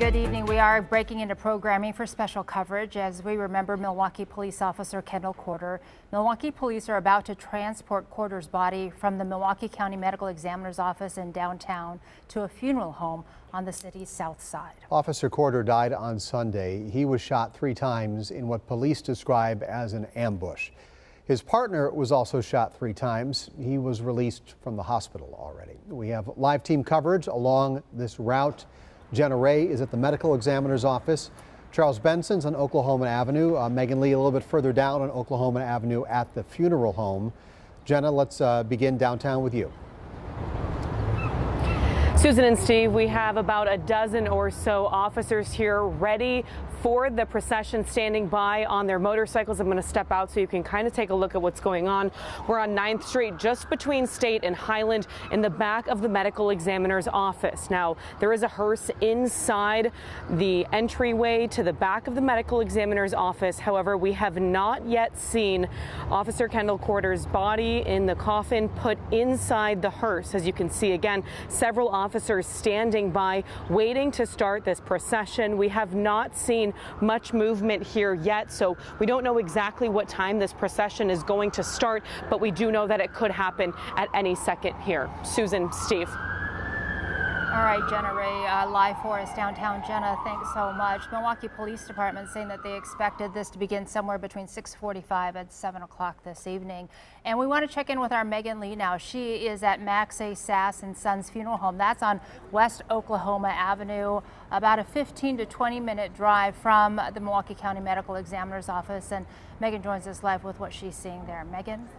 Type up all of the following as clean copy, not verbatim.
Good evening. We are breaking into programming for special coverage as we remember Milwaukee police officer Kendall Corder. Milwaukee police are about to transport Corder's body from the Milwaukee County Medical Examiner's office in downtown to a funeral home on the city's south side. Officer Corder died on Sunday. He was shot 3 times in what police describe as an ambush. His partner was also shot 3 times. He was released from the hospital already. We have live team coverage along this route. Jenna Ray is at the medical examiner's office. Charles Benson's on Oklahoma Avenue. Megan Lee a little bit further down on Oklahoma Avenue at the funeral home. Jenna, let's begin downtown with you. Susan and Steve, we have about a dozen or so officers here ready for the procession, standing by on their motorcycles. I'm going to step out so you can kind of take a look at what's going on. We're on 9th Street, just between State and Highland, in the back of the medical examiner's office. Now, there is a hearse inside the entryway to the back of the medical examiner's office. However, we have not yet seen Officer Kendall Corder's body in the coffin put inside the hearse. As you can see, again, several officers standing by, waiting to start this procession. We have not seen much movement here yet, so we don't know exactly what time this procession is going to start, but we do know that it could happen at any second here. Susan, Steve. All right, Jenna Ray, live for us downtown. Jenna, thanks so much. Milwaukee Police Department saying that they expected this to begin somewhere between 6:45 and 7 o'clock this evening. And we want to check in with our Megan Lee now. She is at Max A. Sass and Sons Funeral Home. That's on West Oklahoma Avenue, about a 15 to 20 minute drive from the Milwaukee County Medical Examiner's office. And Megan joins us live with what she's seeing there. Megan?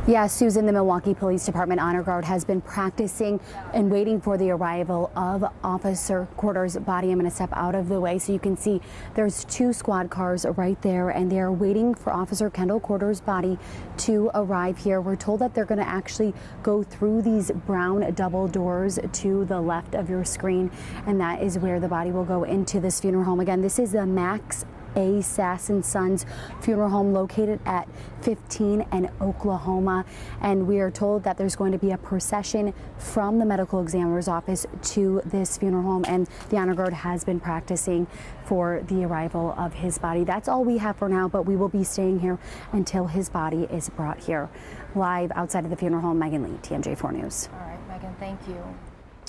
Yeah, Susan, the Milwaukee Police Department Honor Guard has been practicing and waiting for the arrival of Officer Corder's body. I'm going to step out of the way so you can see there's 2 squad cars right there, and they're waiting for Officer Kendall Corder's body to arrive here. We're told that they're going to actually go through these brown double doors to the left of your screen, and that is where the body will go into this funeral home. Again, this is the Max A. Sass and Sons Funeral Home located at 15 and Oklahoma, and we are told that there's going to be a procession from the medical examiner's office to this funeral home, and the Honor Guard has been practicing for the arrival of his body. That's all we have for now, but we will be staying here until his body is brought here. Live outside of the funeral home, Megan Lee, TMJ4 News. All right, Megan, thank you.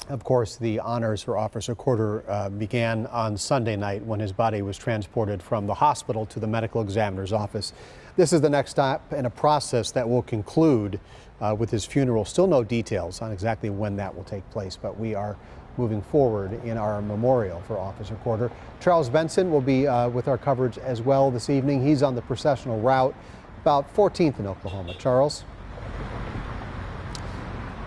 Of course, the honors for Officer Corder began on Sunday night when his body was transported from the hospital to the medical examiner's office. This is the next step in a process that will conclude with his funeral. Still no details on exactly when that will take place, but we are moving forward in our memorial for Officer Corder. Charles Benson will be with our coverage as well this evening. He's on the processional route about 14th in Oklahoma. Charles?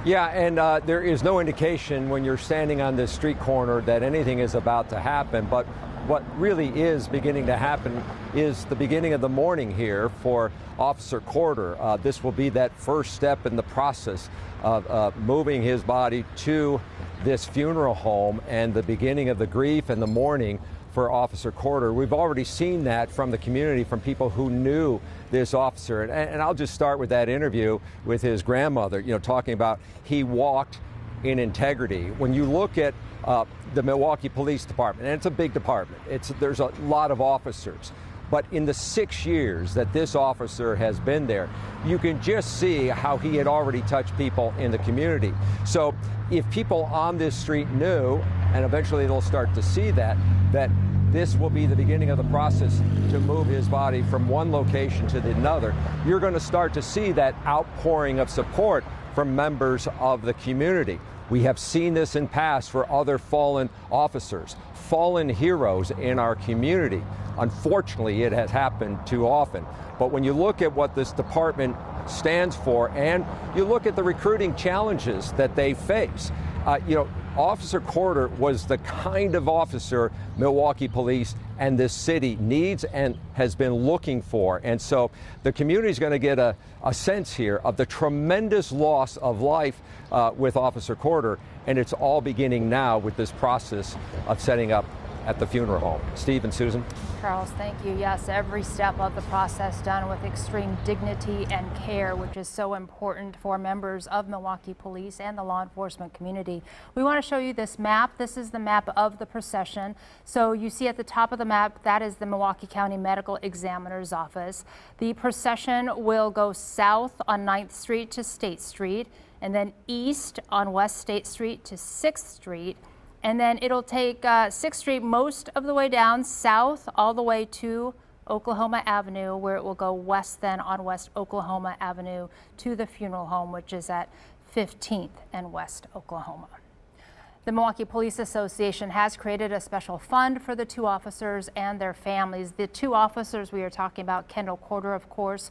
Yeah, and there is no indication when you're standing on this street corner that anything is about to happen, but what really is beginning to happen is the beginning of the morning here for Officer Corder. This will be that first step in the process of moving his body to this funeral home and the beginning of the grief and the mourning for Officer Corder. We've already seen that from the community, from people who knew this officer. And I'll just start with that interview with his grandmother, talking about he walked in integrity. When you look at the Milwaukee Police Department, and it's a big department, there's a lot of officers, but in the 6 years that this officer has been there, you can just see how he had already touched people in the community. So if people on this street knew, and eventually they'll start to see that this will be the beginning of the process to move his body from one location to another, you're going to start to see that outpouring of support from members of the community. We have seen this in past for other fallen officers, fallen heroes in our community. Unfortunately, it has happened too often. But when you look at what this department stands for and you look at the recruiting challenges that they face, Officer Corder was the kind of officer Milwaukee Police and this city needs and has been looking for. And so the community is going to get a sense here of the tremendous loss of life with Officer Corder, and it's all beginning now with this process of setting up at the funeral home. Steve and Susan. Charles, thank you. Yes, every step of the process done with extreme dignity and care, which is so important for members of Milwaukee Police and the law enforcement community. We want to show you this map. This is the map of the procession. So you see at the top of the map, that is the Milwaukee County Medical Examiner's Office. The procession will go south on 9th Street to State Street, and then east on West State Street to 6th Street. And then it'll take 6th Street most of the way down south all the way to Oklahoma Avenue, where it will go west then on West Oklahoma Avenue to the funeral home, which is at 15th and West Oklahoma. The Milwaukee Police Association has created a special fund for the two officers and their families. The two officers we are talking about, Kendall Corder, of course,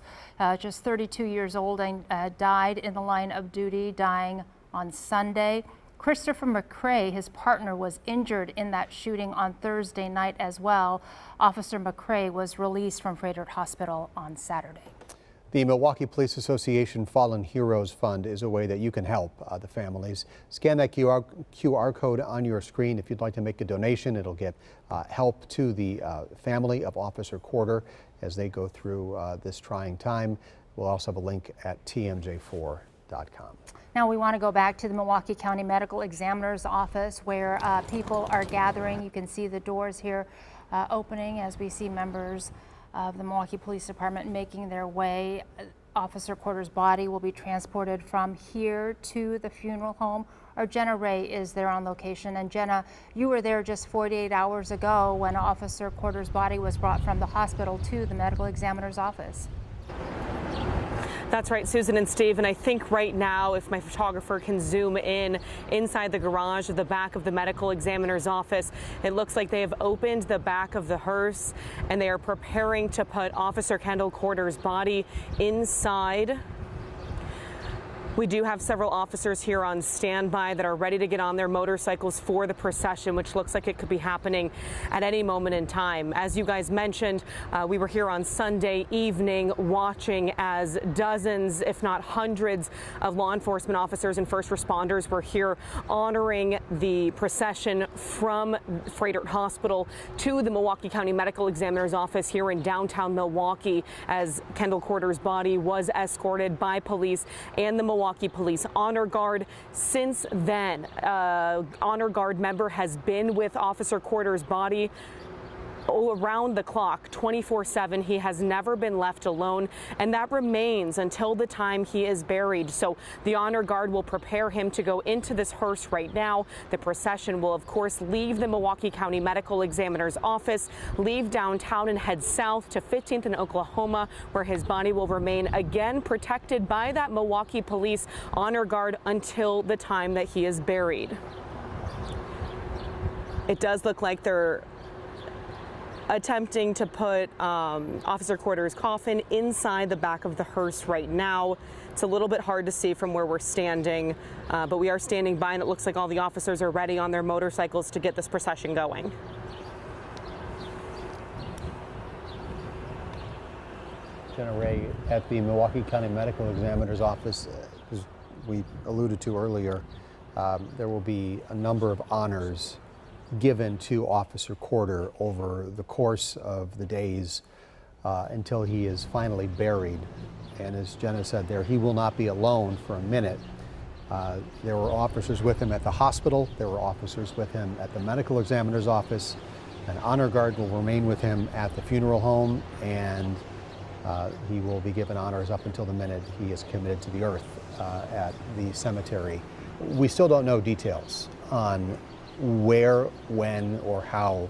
just 32 years old and died in the line of duty, dying on Sunday. Christopher McCray, his partner, was injured in that shooting on Thursday night as well. Officer McCray was released from Frederick Hospital on Saturday. The Milwaukee Police Association Fallen Heroes Fund is a way that you can help the families. Scan that QR code on your screen if you'd like to make a donation. It'll get help to the family of Officer Corder as they go through this trying time. We'll also have a link at tmj4.com. Now we want to go back to the Milwaukee County Medical Examiner's Office where people are gathering. You can see the doors here opening as we see members of the Milwaukee Police Department making their way. Officer Corder's body will be transported from here to the funeral home. Our Jenna Ray is there on location. And Jenna, you were there just 48 hours ago when Officer Corder's body was brought from the hospital to the medical examiner's office. That's right, Susan and Steve, and I think right now, if my photographer can zoom in inside the garage of the back of the medical examiner's office, it looks like they have opened the back of the hearse and they are preparing to put Officer Kendall Corder's body inside. We do have several officers here on standby that are ready to get on their motorcycles for the procession, which looks like it could be happening at any moment in time. As you guys mentioned, we were here on Sunday evening watching as dozens, if not hundreds, of law enforcement officers and first responders were here honoring the procession from Frederick Hospital to the Milwaukee County Medical Examiner's Office here in downtown Milwaukee, as Kendall Corder's body was escorted by police and the Milwaukee Police Honor Guard. Since then, Honor Guard member has been with Officer Corder's body around the clock, 24/7. He has never been left alone, and that remains until the time he is buried. So the Honor Guard will prepare him to go into this hearse right now. The procession will, of course, leave the Milwaukee County Medical Examiner's Office, leave downtown and head south to 15th and Oklahoma, where his body will remain again protected by that Milwaukee Police Honor Guard until the time that he is buried. It does look like they're attempting to put Officer Corder's coffin inside the back of the hearse right now. It's a little bit hard to see from where we're standing, but we are standing by, and it looks like all the officers are ready on their motorcycles to get this procession going. Jenna Ray at the Milwaukee County Medical Examiner's Office, as we alluded to earlier, there will be a number of honors given to Officer Corder over the course of the days until he is finally buried. And as Jenna said there, he will not be alone for a minute. There were officers with him at the hospital. There were officers with him at the medical examiner's office. An honor guard will remain with him at the funeral home, and he will be given honors up until the minute he is committed to the earth at the cemetery. We still don't know details on where, when, or how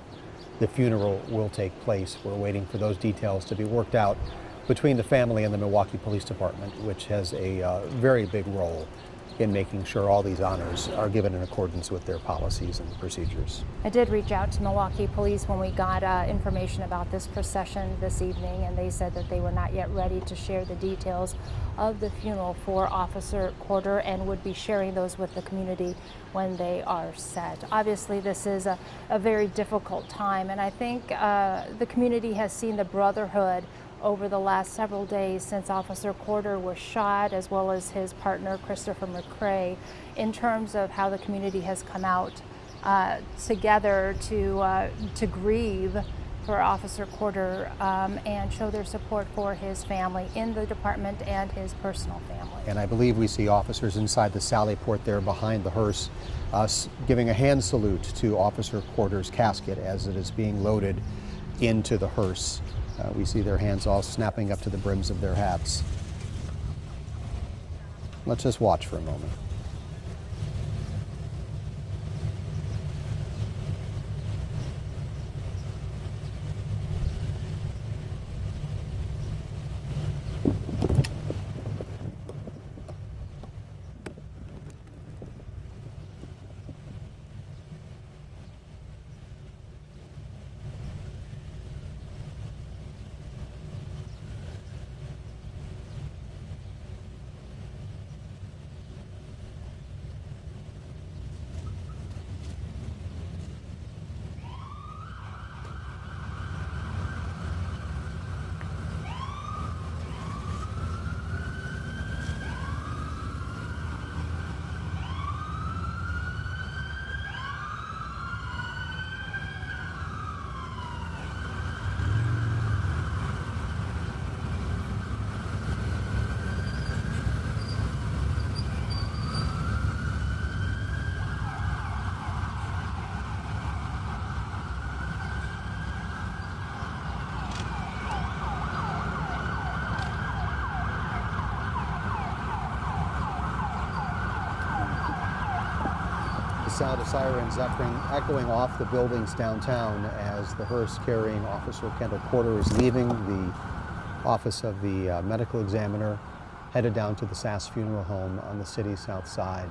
the funeral will take place. We're waiting for those details to be worked out between the family and the Milwaukee Police Department, which has a very big role in making sure all these honors are given in accordance with their policies and procedures. I did reach out to Milwaukee Police when we got information about this procession this evening, and they said that they were not yet ready to share the details of the funeral for Officer Corder and would be sharing those with the community when they are set. Obviously, this is a very difficult time, and I think the community has seen the brotherhood over the last several days since Officer Corder was shot, as well as his partner Christopher McCray, in terms of how the community has come out together to grieve for Officer Corder and show their support for his family in the department and his personal family. And I believe we see officers inside the Sally Port there behind the hearse giving a hand salute to Officer Corder's casket as it is being loaded into the hearse. We see their hands all snapping up to the brims of their hats. Let's just watch for a moment. Sound of sirens echoing off the buildings downtown as the hearse carrying Officer Kendall Corder is leaving the office of the medical examiner, headed down to the Sass Funeral Home on the city's south side.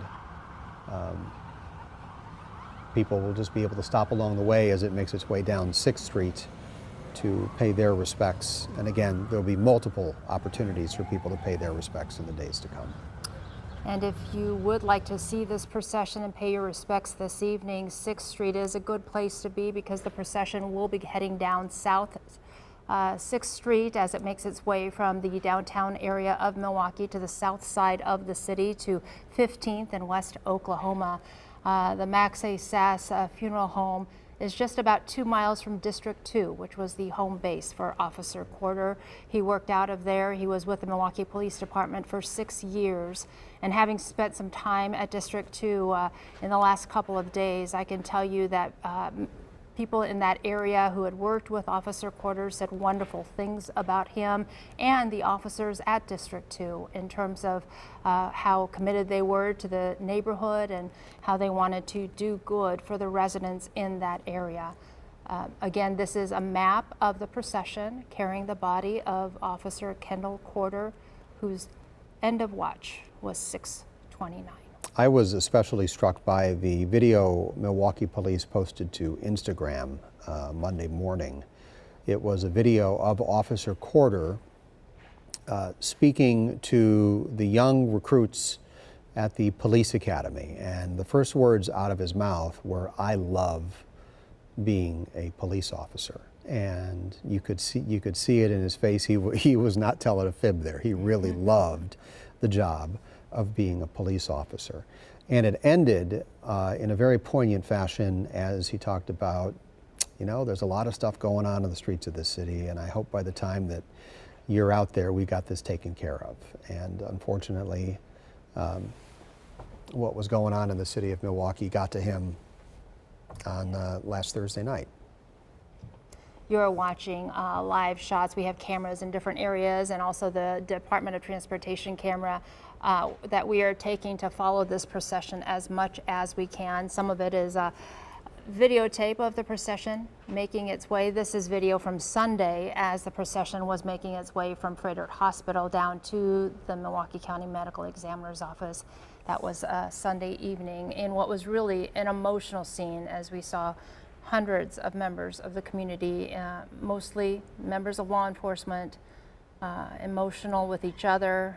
People will just be able to stop along the way as it makes its way down 6th Street to pay their respects. And again, there'll be multiple opportunities for people to pay their respects in the days to come. And if you would like to see this procession and pay your respects this evening, 6th Street is a good place to be because the procession will be heading down south 6th Street as it makes its way from the downtown area of Milwaukee to the south side of the city to 15th and West Oklahoma. The Max A. Sass Funeral Home is just about 2 miles from District 2, which was the home base for Officer Corder. He worked out of there. He was with the Milwaukee Police Department for 6 years. And having spent some time at District 2 in the last couple of days, I can tell you that people in that area who had worked with Officer Corder said wonderful things about him and the officers at District 2 in terms of how committed they were to the neighborhood and how they wanted to do good for the residents in that area. Again, this is a map of the procession carrying the body of Officer Kendall Corder, whose end of watch was 6:29. I was especially struck by the video Milwaukee police posted to Instagram Monday morning. It was a video of Officer Corder speaking to the young recruits at the police academy. And the first words out of his mouth were, "I love being a police officer." And you could see it in his face. He was not telling a fib there. He really loved the job of being a police officer. And it ended in a very poignant fashion as he talked about, you know, there's a lot of stuff going on in the streets of this city, and I hope by the time that you're out there, we got this taken care of. And unfortunately, what was going on in the city of Milwaukee got to him on last Thursday night. You're watching live shots. We have cameras in different areas and also the Department of Transportation camera that we are taking to follow this procession as much as we can. Some of it is videotape of the procession making its way. This is video from Sunday as the procession was making its way from Frederick Hospital down to the Milwaukee County Medical Examiner's office. That was Sunday evening in what was really an emotional scene as we saw hundreds of members of the community, mostly members of law enforcement, emotional with each other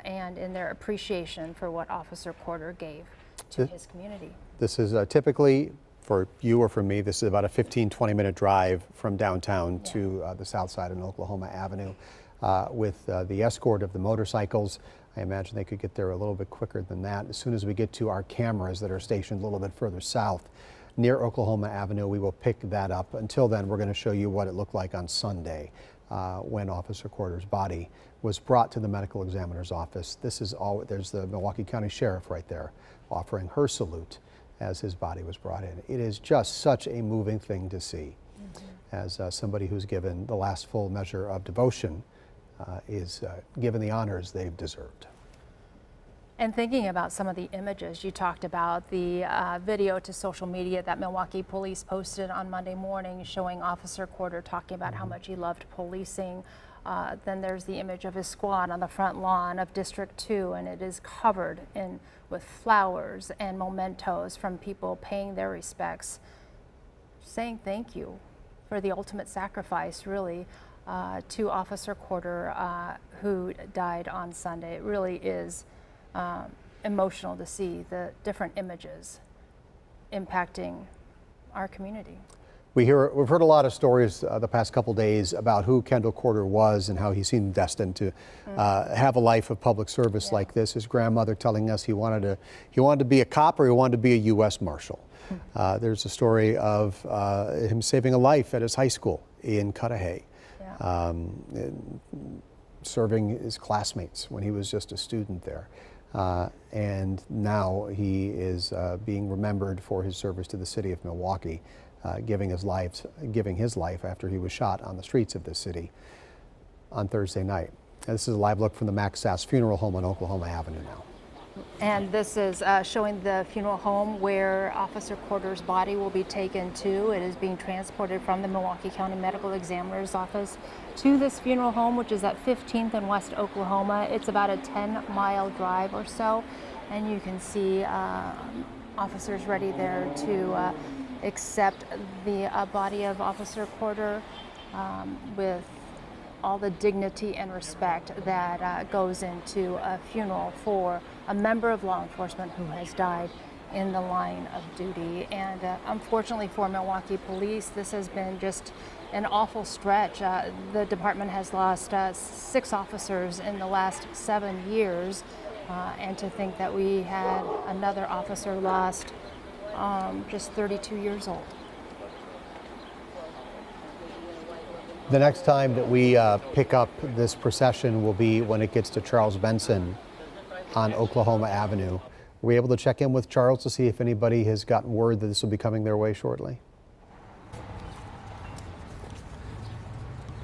and in their appreciation for what Officer Corder gave to his community. This is typically, for you or for me, this is about a 15-20 minute drive from downtown to the south side of Oklahoma Avenue. With the escort of the motorcycles, I imagine they could get there a little bit quicker than that. As soon as we get to our cameras that are stationed a little bit further south, near Oklahoma Avenue. We will pick that up. Until then, we're going to show you what it looked like on Sunday when Officer Corder's body was brought to the medical examiner's office. This is all, there's the Milwaukee County Sheriff right there offering her salute as his body was brought in. It is just such a moving thing to see. As somebody who's given the last full measure of devotion is given the honors they've deserved. And thinking about some of the images, you talked about the video to social media that Milwaukee police posted on Monday morning showing Officer Corder talking about how much he loved policing. Then there's the image of his squad on the front lawn of District 2, and it is covered with flowers and mementos from people paying their respects, saying thank you for the ultimate sacrifice, really, to Officer Corder, who died on Sunday. It really is emotional to see the different images impacting our community. We've heard a lot of stories the past couple days about who Kendall Corder was and how he seemed destined to have a life of public service like this. His grandmother telling us he wanted to be a cop or he wanted to be a U.S. Marshal. There's a story of him saving a life at his high school in Cudahy, serving his classmates when he was just a student there. And now he is being remembered for his service to the city of Milwaukee, giving his life after he was shot on the streets of this city on Thursday night. And this is a live look from the Max Sass Funeral Home on Oklahoma Avenue now. And this is showing the funeral home where Officer Corder's body will be taken to. It is being transported from the Milwaukee County Medical Examiner's office to this funeral home, which is at 15th and West Oklahoma. It's about a 10-mile drive or so, and you can see officers ready there to accept the body of Officer Corder with all the dignity and respect that goes into a funeral for a member of law enforcement who has died in the line of duty. And unfortunately for Milwaukee Police, this has been just an awful stretch. The department has lost 6 officers in the last 7 years, and to think that we had another officer lost just 32 years old. The next time that we pick up this procession will be when it gets to Charles Benson on Oklahoma Avenue. Were we able to check in with Charles to see if anybody has gotten word that this will be coming their way shortly?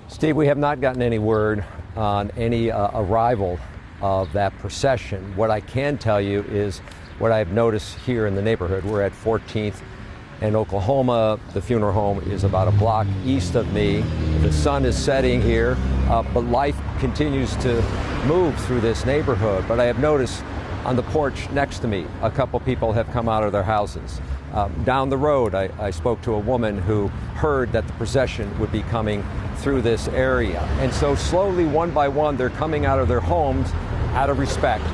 Steve, we have not gotten any word on any arrival of that procession. What I can tell you is what I've noticed here in the neighborhood. We're at 14th and Oklahoma. The funeral home is about a block east of me. The sun is setting here, but life continues to move through this neighborhood. But I have noticed on the porch next to me, a couple people have come out of their houses. Down the road, I spoke to a woman who heard that the procession would be coming through this area. And so slowly, one by one, they're coming out of their homes out of respect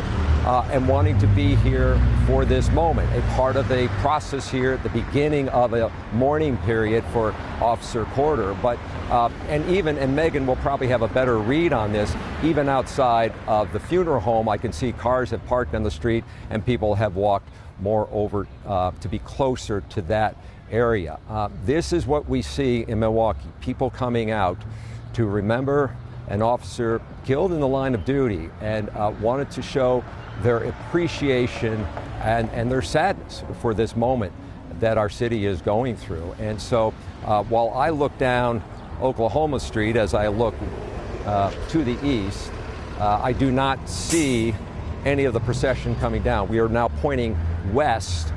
and wanting to be here for this moment, a part of a process here at the beginning of a mourning period for Officer Corder. But and Megan will probably have a better read on this. Even outside of the funeral home, I can see cars have parked on the street and people have walked more over to be closer to that area. This is what we see in Milwaukee, people coming out to remember an officer killed in the line of duty and wanted to show their appreciation and their sadness for this moment that our city is going through. And so while I look down Oklahoma Street as I look to the east, I do not see any of the procession coming down. We are now pointing west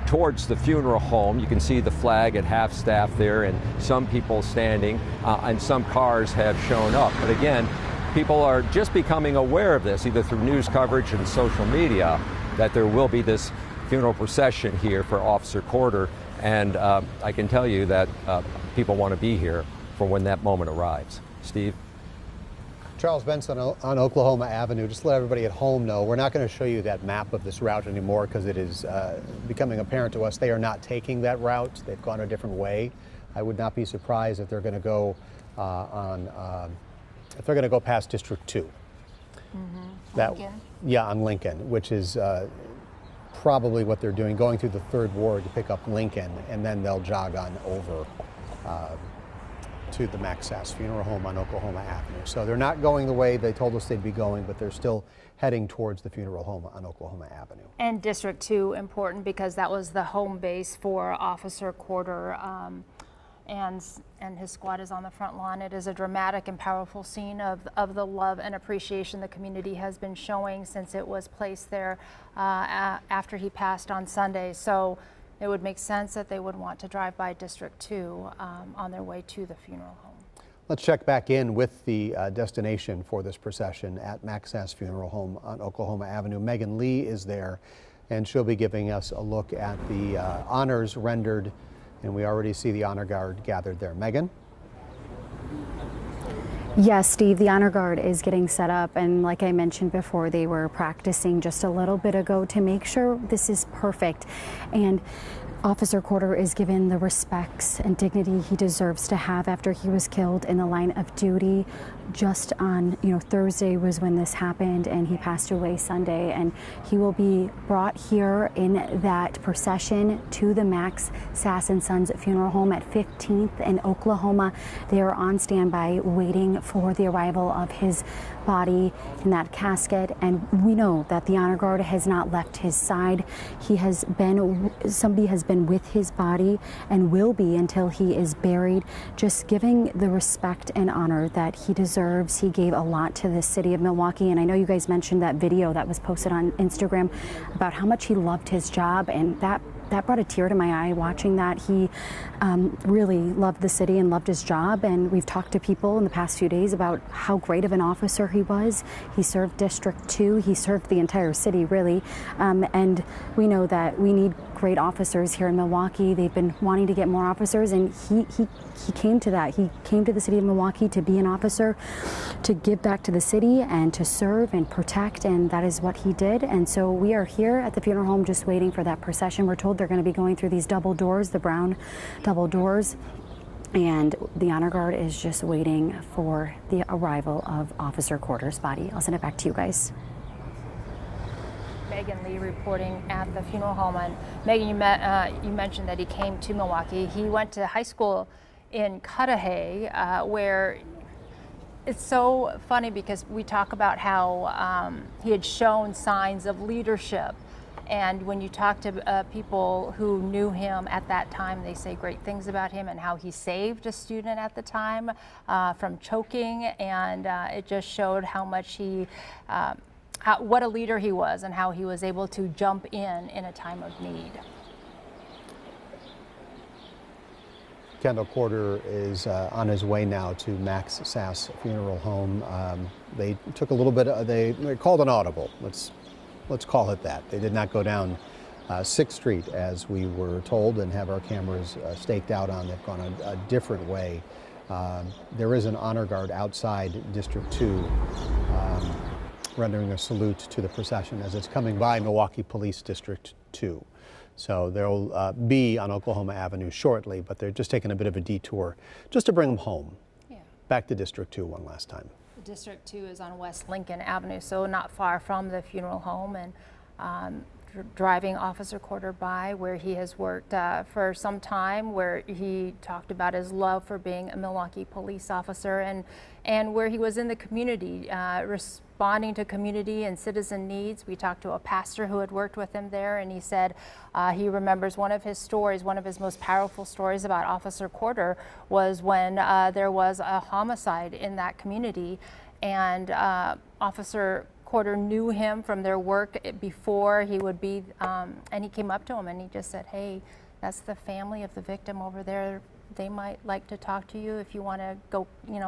towards the funeral home. You can see the flag at half staff there and some people standing and some cars have shown up. But again, people are just becoming aware of this, either through news coverage and social media, that there will be this funeral procession here for Officer Corder. And I can tell you that people want to be here for when that moment arrives. Steve? Charles Benson on Oklahoma Avenue. Just to let everybody at home know, we're not going to show you that map of this route anymore because it is becoming apparent to us they are not taking that route. They've gone a different way. I would not be surprised if they're going to go if they're going to go past District 2. Lincoln. Yeah, on Lincoln, which is probably what they're doing, going through the 3rd Ward to pick up Lincoln, and then they'll jog on over to the Max Sass Funeral Home on Oklahoma Avenue. So they're not going the way they told us they'd be going, but they're still heading towards the funeral home on Oklahoma Avenue. And District 2 important because that was the home base for Officer Corder, and his squad is on the front lawn. It is a dramatic and powerful scene of the love and appreciation the community has been showing since it was placed there after he passed on Sunday. So it would make sense that they would want to drive by District 2 on their way to the funeral home. Let's check back in with the destination for this procession at Max Sass Funeral Home on Oklahoma Avenue. Megan Lee is there, and she'll be giving us a look at the honors rendered, and we already see the honor guard gathered there. Megan? Yes, Steve, the honor guard is getting set up, and like I mentioned before, they were practicing just a little bit ago to make sure this is perfect. And Officer Corder is given the respects and dignity he deserves to have after he was killed in the line of duty. Just on, Thursday was when this happened, and he passed away Sunday, and he will be brought here in that procession to the Max Sass and Sons Funeral Home at 15th in Oklahoma. They are on standby waiting for the arrival of his body in that casket, and we know that the honor guard has not left his side. Somebody has been with his body and will be until he is buried, just giving the respect and honor that he deserves. He gave a lot to the city of Milwaukee, and I know you guys mentioned that video that was posted on Instagram about how much he loved his job, and that brought a tear to my eye watching that. He really loved the city and loved his job, and we've talked to people in the past few days about how great of an officer he was. He served District 2, he served the entire city really, and we know that we need great officers here in Milwaukee. They've been wanting to get more officers, and he came to that. He came to the city of Milwaukee to be an officer, to give back to the city and to serve and protect, and that is what he did. And so we are here at the funeral home just waiting for that procession. We're told they're going to be going through these double doors, the brown double doors, and the honor guard is just waiting for the arrival of Officer Corder's body. I'll send it back to you guys. Megan Lee reporting at the funeral home. And Megan, you mentioned that he came to Milwaukee. He went to high school in Cudahy, where it's so funny because we talk about how he had shown signs of leadership. And when you talk to people who knew him at that time, they say great things about him and how he saved a student at the time from choking. And it just showed how much what a leader he was and how he was able to jump in a time of need. Kendall Corder is on his way now to Max Sass Funeral Home. They took a little bit, they called an audible. Let's call it that. They did not go down 6th Street as we were told and have our cameras staked out on. They've gone a different way. There is an honor guard outside District 2 rendering a salute to the procession as it's coming by Milwaukee Police District 2. So they'll be on Oklahoma Avenue shortly, but they're just taking a bit of a detour just to bring them home. Yeah. Back to District 2 one last time. District 2 is on West Lincoln Avenue, so not far from the funeral home, and driving Officer Corder by where he has worked for some time, where he talked about his love for being a Milwaukee police officer, and where he was in the community, responding to community and citizen needs. We talked to a pastor who had worked with him there, and he said he remembers one of his stories, one of his most powerful stories about Officer Corder was when there was a homicide in that community, and Officer Corder knew him from their work before he would be, and he came up to him and he just said, "Hey, that's the family of the victim over there. They might like to talk to you if you want to go,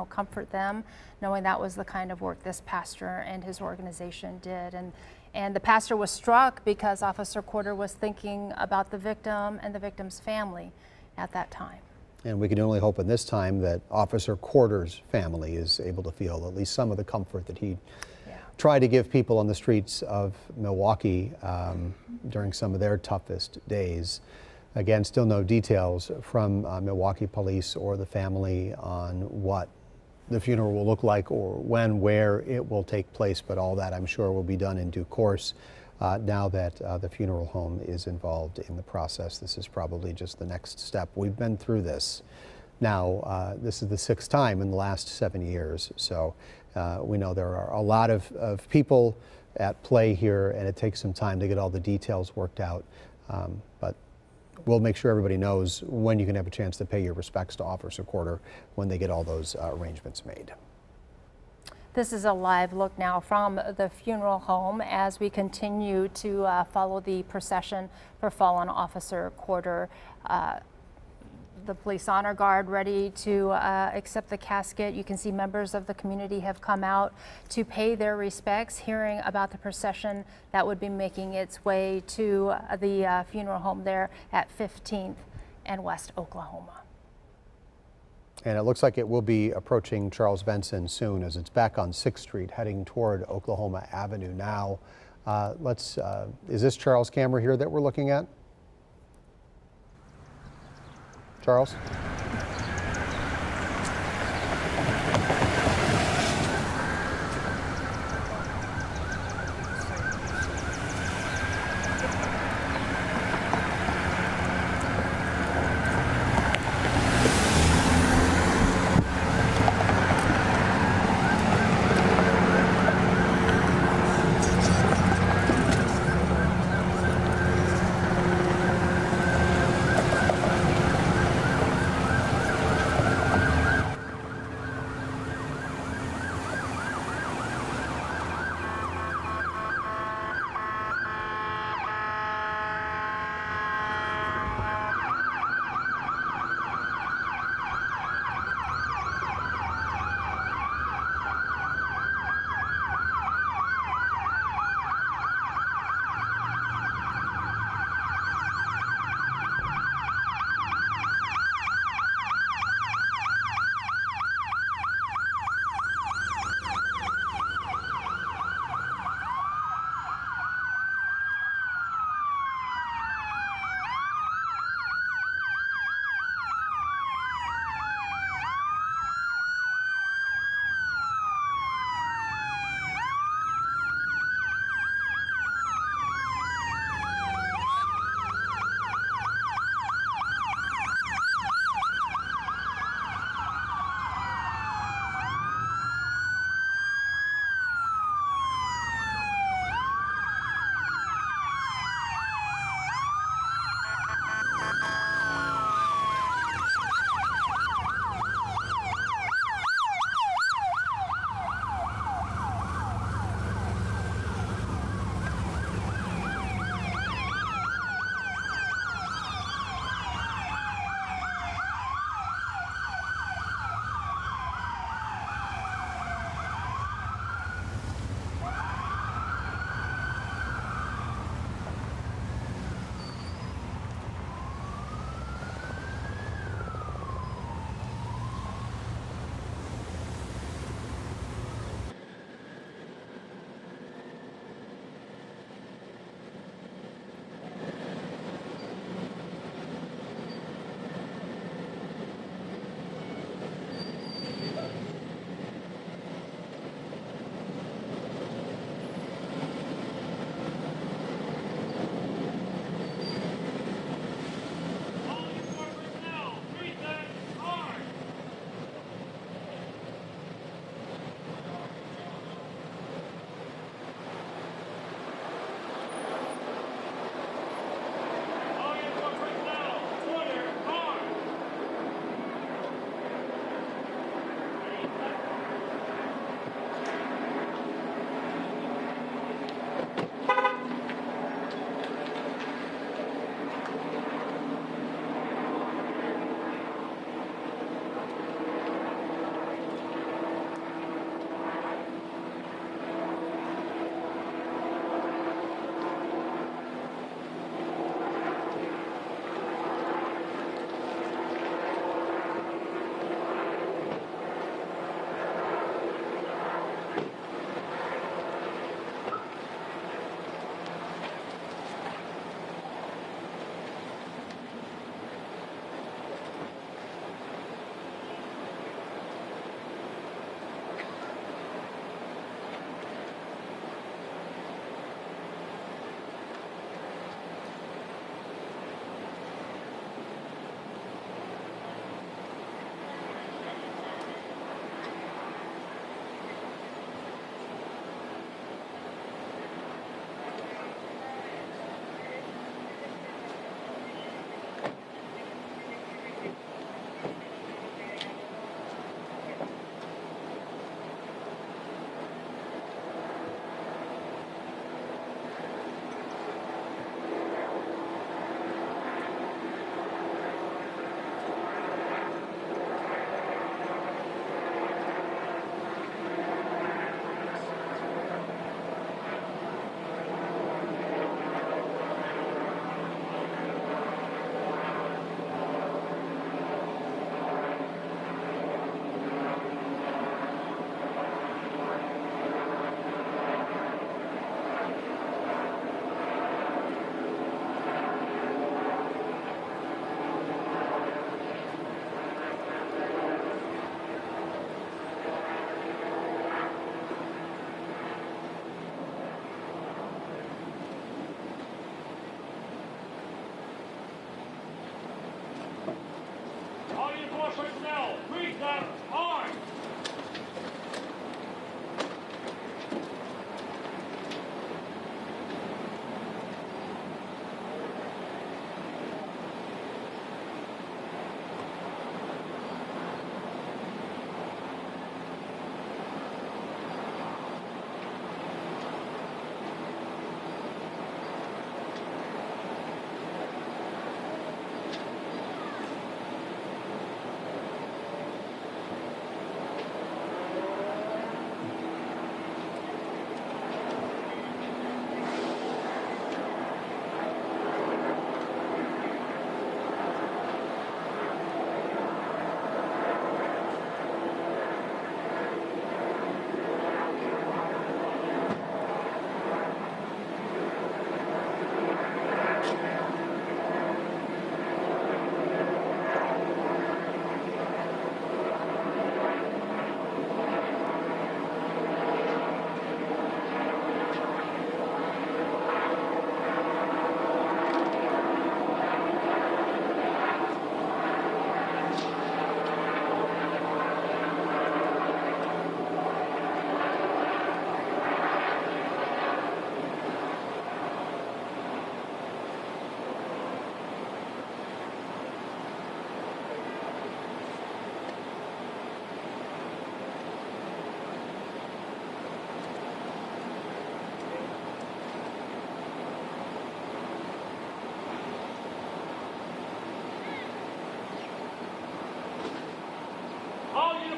comfort them," knowing that was the kind of work this pastor and his organization did. And the pastor was struck because Officer Corder was thinking about the victim and the victim's family at that time. And we can only hope in this time that Officer Corder's family is able to feel at least some of the comfort that he tried to give people on the streets of Milwaukee during some of their toughest days. Again, still no details from Milwaukee Police or the family on what the funeral will look like or when, where it will take place, but all that I'm sure will be done in due course. now that the funeral home is involved in the process. This is probably just the next step. We've been through this. Now, this is the 6th time in the last 7 years, so we know there are a lot of people at play here, and it takes some time to get all the details worked out. But we'll make sure everybody knows when you can have a chance to pay your respects to Officer Corder when they get all those arrangements made. This is a live look now from the funeral home as we continue to follow the procession for fallen Officer Corder. The police honor guard ready to accept the casket. You can see members of the community have come out to pay their respects, hearing about the procession that would be making its way to the funeral home there at 15th and West Oklahoma. And it looks like it will be approaching Charles Benson soon as it's back on 6th Street heading toward Oklahoma Avenue now. Is this Charles' camera here that we're looking at? Charles?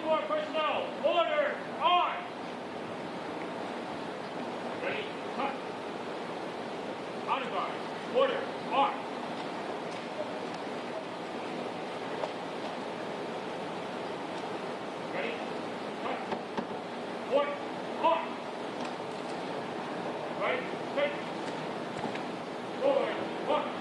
uniform personnel, order, on! Ready, cut. Honor guard, order, on! Ready, cut. Order, on! Right, straight. Forward, on!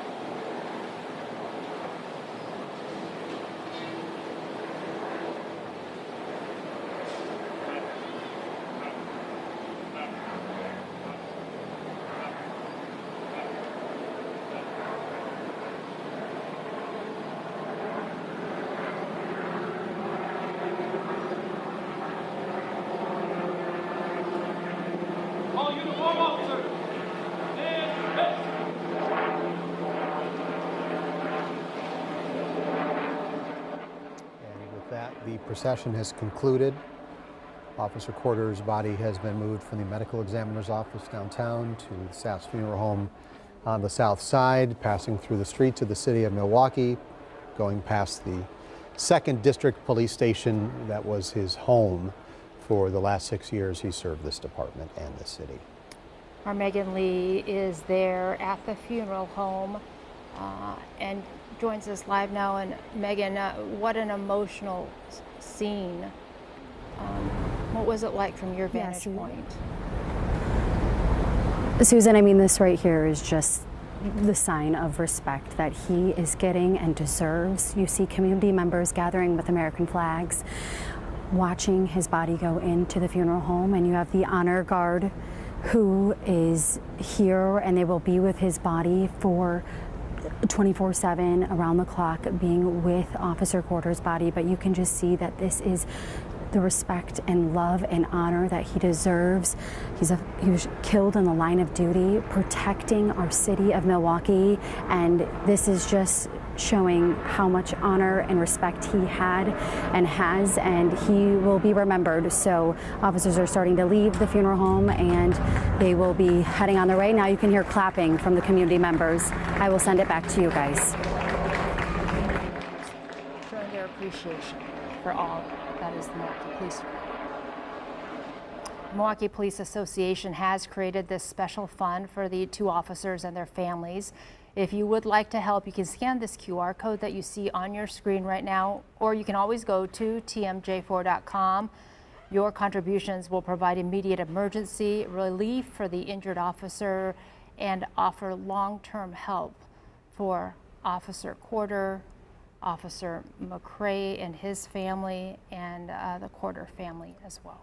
All uniform officers, stand rest. And with that, the procession has concluded. Officer Corder's body has been moved from the medical examiner's office downtown to the Sass Funeral Home on the south side, passing through the streets of the city of Milwaukee, going past the 2nd District Police Station that was his home for the last 6 years he served this department and the city. Our Megan Lee is there at the funeral home and joins us live now. And Megan, what an emotional scene. What was it like from your vantage point? Susan, I mean, this right here is just the sign of respect that he is getting and deserves. You see community members gathering with American flags, watching his body go into the funeral home, and you have the honor guard who is here, and they will be with his body for 24/7 around the clock, being with Officer Corder's body. But you can just see that this is the respect and love and honor that he deserves. He was killed in the line of duty protecting our city of Milwaukee, and this is just showing how much honor and respect he had and has, and he will be remembered. So officers are starting to leave the funeral home, and they will be heading on their way. Now you can hear clapping from the community members. I will send it back to you guys. Showing their appreciation for all that is the Milwaukee Police Department. The Milwaukee Police Association has created this special fund for the 2 officers and their families. If you would like to help, you can scan this QR code that you see on your screen right now, or you can always go to tmj4.com. Your contributions will provide immediate emergency relief for the injured officer and offer long-term help for Officer Corder, Officer McCrae and his family, and the Corder family as well.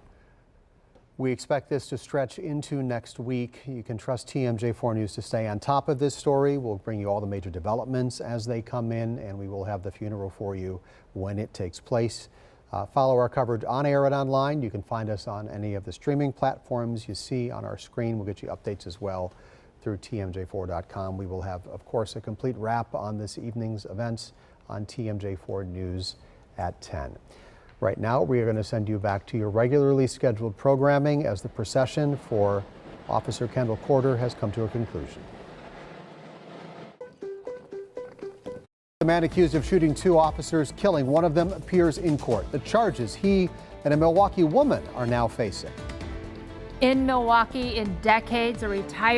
We expect this to stretch into next week. You can trust TMJ4 News to stay on top of this story. We'll bring you all the major developments as they come in, and we will have the funeral for you when it takes place. Follow our coverage on air and online. You can find us on any of the streaming platforms you see on our screen. We'll get you updates as well through tmj4.com. We will have, of course, a complete wrap on this evening's events on TMJ4 News at 10. Right now, we are going to send you back to your regularly scheduled programming as the procession for Officer Kendall Corder has come to a conclusion. The man accused of shooting 2 officers, killing one of them, appears in court. The charges he and a Milwaukee woman are now facing. In Milwaukee, in decades, a retired